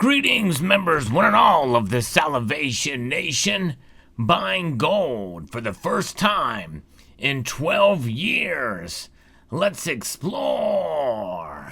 Greetings, members, one and all of the Salivation Nation. Buying gold for the first time in 12 years. Let's explore.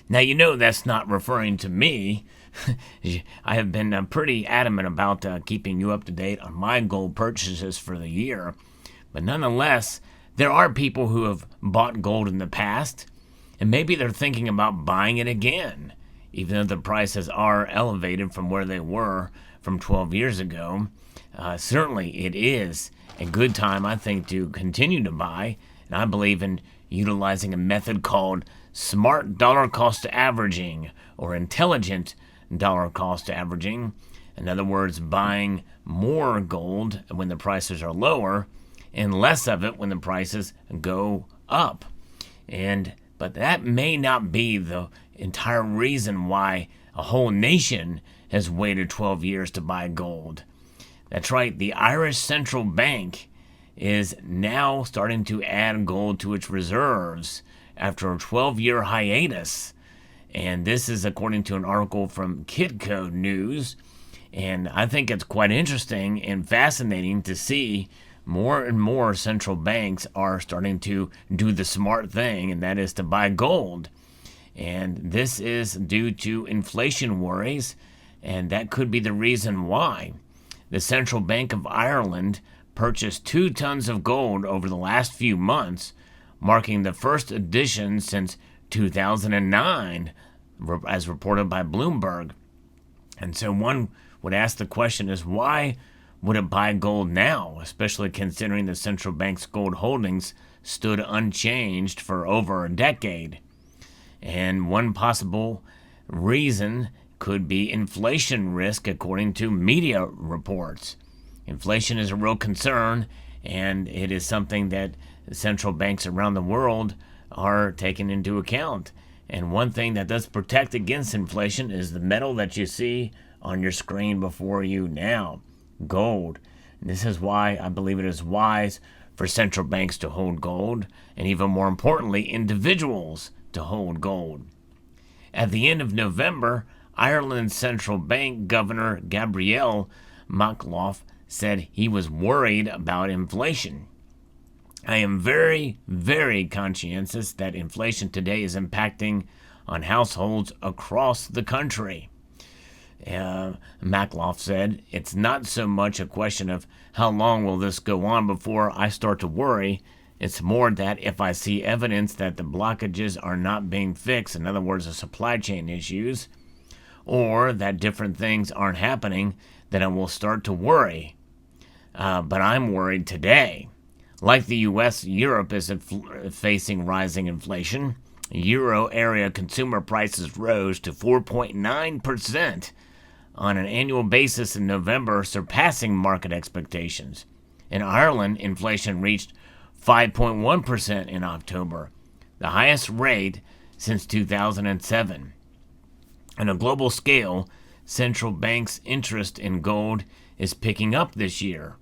Now, you know that's not referring to me. I have been pretty adamant about keeping you up to date on my gold purchases for the year. But nonetheless, there are people who have bought gold in the past, and maybe they're thinking about buying it again, even though the prices are elevated from where they were from 12 years ago. Certainly, it is a good time, I think, to continue to buy, and I believe in utilizing a method called smart dollar cost averaging or intelligent dollar cost averaging. In other words, buying more gold when the prices are lower and less of it when the prices go up. But that may not be the entire reason why a whole nation has waited 12 years to buy gold. That's right, the Irish Central Bank is now starting to add gold to its reserves after a 12-year hiatus. And this is according to an article from Kitco News. And I think it's quite interesting and fascinating to see more and more central banks are starting to do the smart thing, and that is to buy gold. And this is due to inflation worries, and that could be the reason why. The Central Bank of Ireland purchased 2 tons of gold over the last few months, marking the first addition since 2009, as reported by Bloomberg. And so one would ask the question is, why would it buy gold now, especially considering the central bank's gold holdings stood unchanged for over a decade? And one possible reason could be inflation risk, according to media reports. Inflation is a real concern, and it is something that central banks around the world are taking into account. And one thing that does protect against inflation is the metal that you see on your screen before you now, gold. And this is why I believe it is wise for central banks to hold gold, and even more importantly, individuals to hold gold. At the end of November, Ireland's central bank governor Gabriel Makhlouf said he was worried about inflation. I am very, very conscientious that inflation today is impacting on households across the country. Makhlouf said, it's not so much a question of how long will this go on before I start to worry. It's more that if I see evidence that the blockages are not being fixed, in other words, the supply chain issues, or that different things aren't happening, then I will start to worry. But I'm worried today. Like the U.S., Europe is facing rising inflation. Euro area consumer prices rose to 4.9% on an annual basis in November, surpassing market expectations. In Ireland, inflation reached 5.1% in October, the highest rate since 2007. On a global scale, central banks' interest in gold is picking up this year.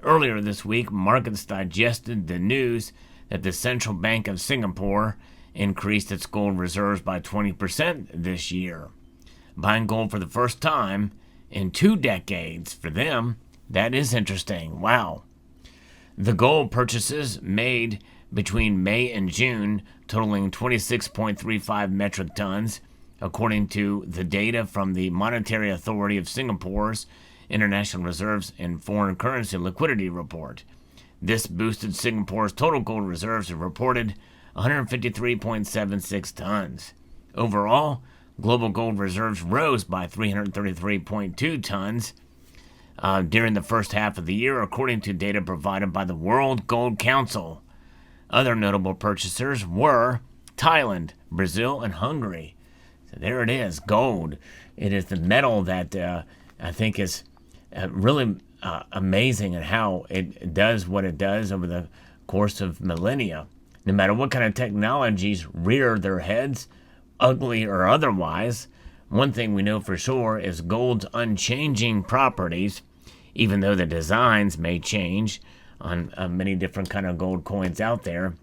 Earlier this week, markets digested the news that the Central Bank of Singapore increased its gold reserves by 20% this year, buying gold for the first time in 2 decades. For them, that is interesting. Wow. The gold purchases made between May and June, totaling 26.35 metric tons, according to the data from the Monetary Authority of Singapore's International Reserves and Foreign Currency Liquidity Report. This boosted Singapore's total gold reserves and reported 153.76 tons. Overall, global gold reserves rose by 333.2 tons during the first half of the year, according to data provided by the World Gold Council. Other notable purchasers were Thailand, Brazil, and Hungary. So there it is, gold. It is the metal that I think is really amazing in how it does what it does over the course of millennia. No matter what kind of technologies rear their heads, ugly or otherwise, one thing we know for sure is gold's unchanging properties even though the designs may change on many different kind of gold coins out there.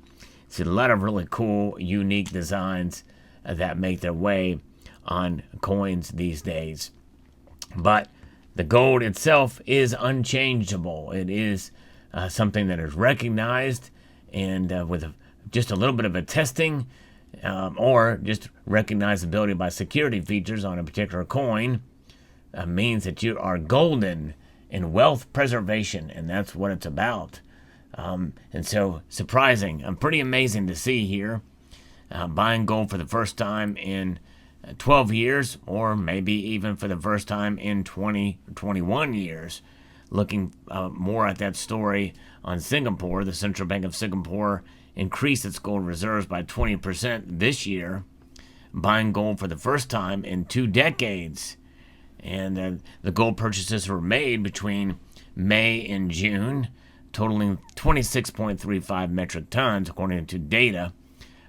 It's a lot of really cool, unique designs that make their way on coins these days. But the gold itself is unchangeable. It is something that is recognized, and with just a little bit of a testing or just recognizability by security features on a particular coin means that you are golden in wealth preservation, and that's what it's about. And so surprising, pretty amazing to see here. Buying gold for the first time in 12 years, or maybe even for the first time in 21 years. Looking more at that story on Singapore, the Central Bank of Singapore increased its gold reserves by 20% this year, buying gold for the first time in 2 decades. And the gold purchases were made between May and June, totaling 26.35 metric tons, according to data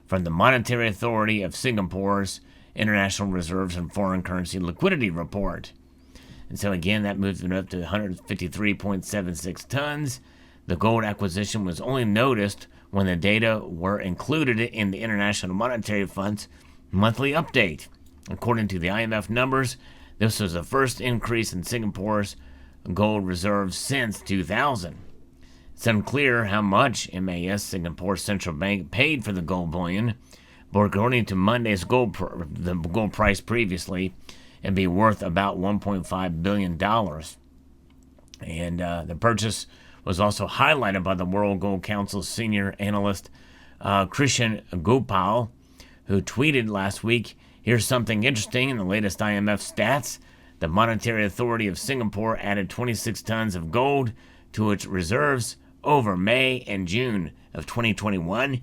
from the Monetary Authority of Singapore's International Reserves and Foreign Currency Liquidity Report. And so again, that moves it up to 153.76 tons. The gold acquisition was only noticed when the data were included in the International Monetary Fund's monthly update. According to the IMF numbers, this was the first increase in Singapore's gold reserves since 2000. It's unclear how much MAS, Singapore's central bank, paid for the gold bullion, but according to Monday's the gold price previously, it'd be worth about $1.5 billion. And the purchase was also highlighted by the World Gold Council's senior analyst, Christian Gopal, who tweeted last week, "Here's something interesting in the latest IMF stats. The Monetary Authority of Singapore added 26 tons of gold to its reserves over May and June of 2021.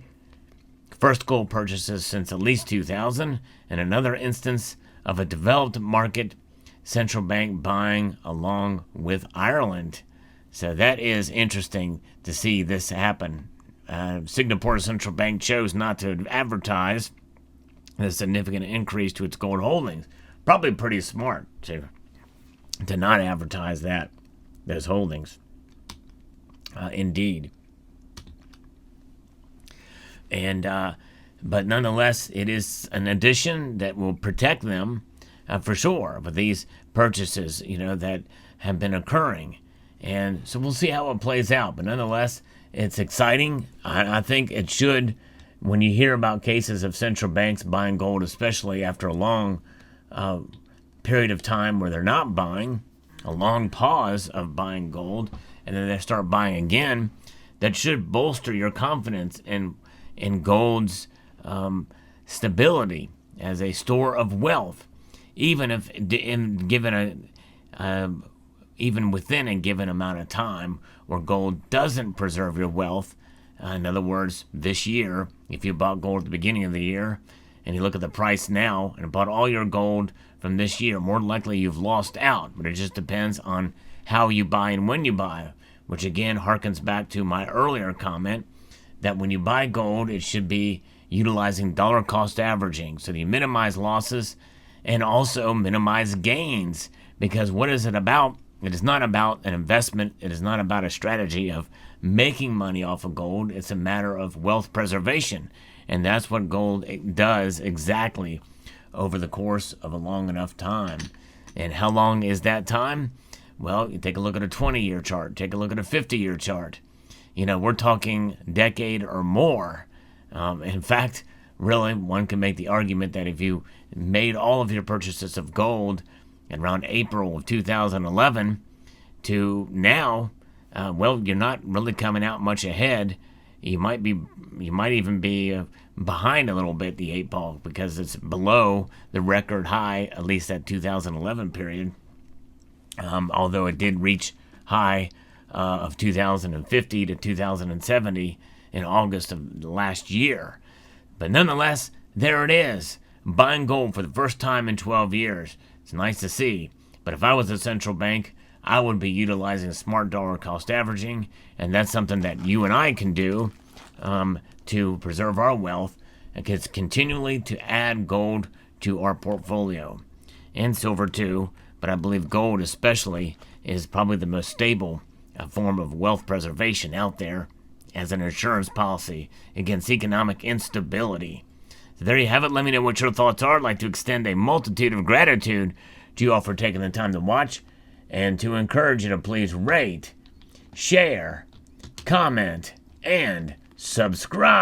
First gold purchases since at least 2000, and another instance of a developed market central bank buying along with Ireland." So that is interesting to see this happen. Singapore Central Bank chose not to advertise the significant increase to its gold holdings. Probably pretty smart to not advertise those holdings. Indeed. And but nonetheless, it is an addition that will protect them for sure with these purchases, that have been occurring. And so we'll see how it plays out. But nonetheless, it's exciting. I think it should, when you hear about cases of central banks buying gold, especially after a long period of time where they're not buying, a long pause of buying gold, and then they start buying again, that should bolster your confidence in gold's stability as a store of wealth, even within a given amount of time where gold doesn't preserve your wealth. In other words, this year, if you bought gold at the beginning of the year and you look at the price now and bought all your gold from this year, more than likely you've lost out. But it just depends on how you buy and when you buy, which again harkens back to my earlier comment that when you buy gold, it should be utilizing dollar cost averaging so that you minimize losses and also minimize gains. Because what is it about? It is not about an investment. It is not about a strategy of making money off of gold. It's a matter of wealth preservation. And that's what gold does exactly over the course of a long enough time. And how long is that time? Well, you take a look at a 20-year chart. Take a look at a 50-year chart. We're talking decade or more. In fact, really, one can make the argument that if you made all of your purchases of gold around April of 2011 to now, you're not really coming out much ahead. You might even be behind a little bit the 8 ball because it's below the record high, at least that 2011 period. Although it did reach high of 2050 to 2070 in August of last year. But nonetheless, there it is, buying gold for the first time in 12 years. It's nice to see. But if I was a central bank, I would be utilizing smart dollar cost averaging, and that's something that you and I can do to preserve our wealth, and continually to add gold to our portfolio, and silver too, but I believe gold especially is probably the most stable form of wealth preservation out there as an insurance policy against economic instability. So there you have it. Let me know what your thoughts are. I'd like to extend a multitude of gratitude to you all for taking the time to watch, and to encourage you to please rate, share, comment, and subscribe.